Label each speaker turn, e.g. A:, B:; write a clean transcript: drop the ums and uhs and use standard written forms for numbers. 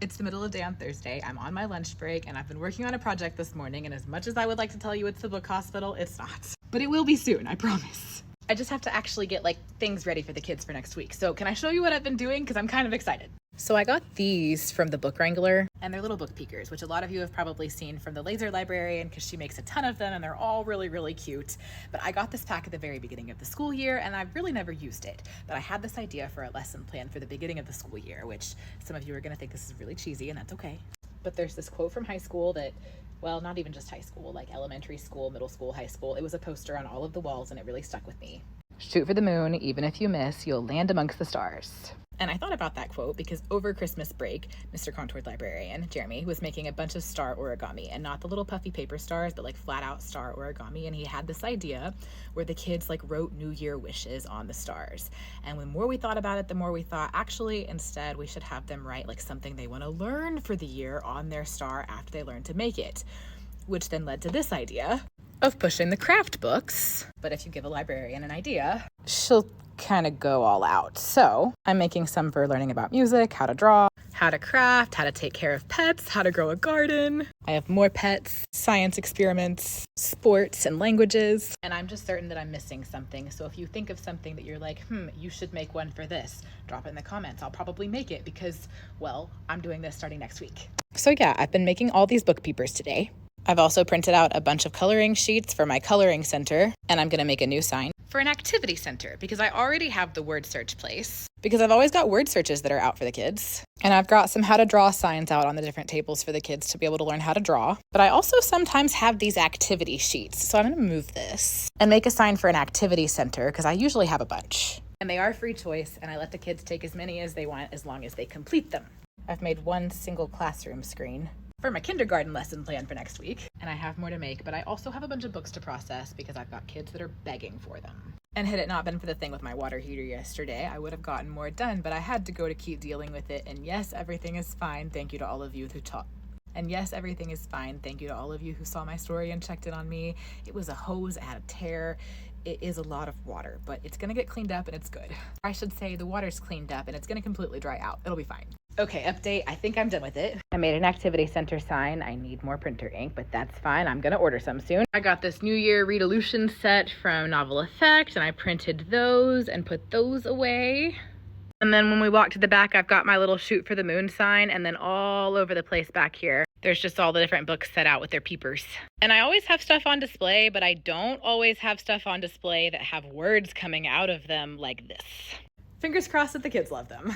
A: It's the middle of the day on Thursday. I'm on my lunch break and I've been working on a project this morning, and as much as I would like to tell you it's the book hospital, it's not. But it will be soon, I promise. I just have to actually get things ready for the kids for next week. So can I show you what I've been doing? Because I'm kind of excited. So I got these from the Book Wrangler, and they're little book peekers, which a lot of you have probably seen from the Laser Librarian because she makes a ton of them and they're all really, really cute. But I got this pack at the very beginning of the school year and I've really never used it. But I had this idea for a lesson plan for the beginning of the school year, which some of you are gonna think this is really cheesy, and that's okay. But there's this quote from high school that, well, not even just high school, like elementary school, middle school, high school. It was a poster on all of the walls and it really stuck with me. Shoot for the moon, even if you miss, you'll land amongst the stars. And I thought about that quote because over Christmas break, Mr. Contoured Librarian, Jeremy, was making a bunch of star origami, and not the little puffy paper stars, but flat out star origami. And he had this idea where the kids wrote New Year wishes on the stars. And the more we thought about it, the more we thought, actually, instead, we should have them write something they want to learn for the year on their star after they learn to make it, which then led to this idea of pushing the craft books. But if you give a librarian an idea, she'll kind of go all out. So I'm making some for learning about music, how to draw, how to craft, how to take care of pets, how to grow a garden. I have more pets, science experiments, sports, and languages. And I'm just certain that I'm missing something. So if you think of something that you're like, you should make one for this, drop it in the comments. I'll probably make it because, well, I'm doing this starting next week. So yeah, I've been making all these book peepers today. I've also printed out a bunch of coloring sheets for my coloring center, and I'm gonna make a new sign for an activity center because I already have the word search place because I've always got word searches that are out for the kids. And I've got some how to draw signs out on the different tables for the kids to be able to learn how to draw. But I also sometimes have these activity sheets. So I'm gonna move this and make a sign for an activity center because I usually have a bunch. And they are free choice, and I let the kids take as many as they want as long as they complete them. I've made one single classroom screen for my kindergarten lesson plan for next week. And I have more to make, but I also have a bunch of books to process because I've got kids that are begging for them. And had it not been for the thing with my water heater yesterday, I would have gotten more done, but I had to go to keep dealing with it. And yes, everything is fine. Thank you to all of you who taught. And yes, everything is fine. Thank you to all of you who saw my story and checked in on me. It was a hose, it had a tear. It is a lot of water, but it's gonna get cleaned up and it's good. I should say the water's cleaned up and it's gonna completely dry out. It'll be fine. Okay, update. I think I'm done with it. I made an activity center sign. I need more printer ink, but that's fine. I'm gonna order some soon. I got this New Year Read-Olution set from Novel Effect, and I printed those and put those away. And then when we walk to the back, I've got my little shoot for the moon sign, and then all over the place back here, there's just all the different books set out with their peepers. And I always have stuff on display, but I don't always have stuff on display that have words coming out of them like this. Fingers crossed that the kids love them.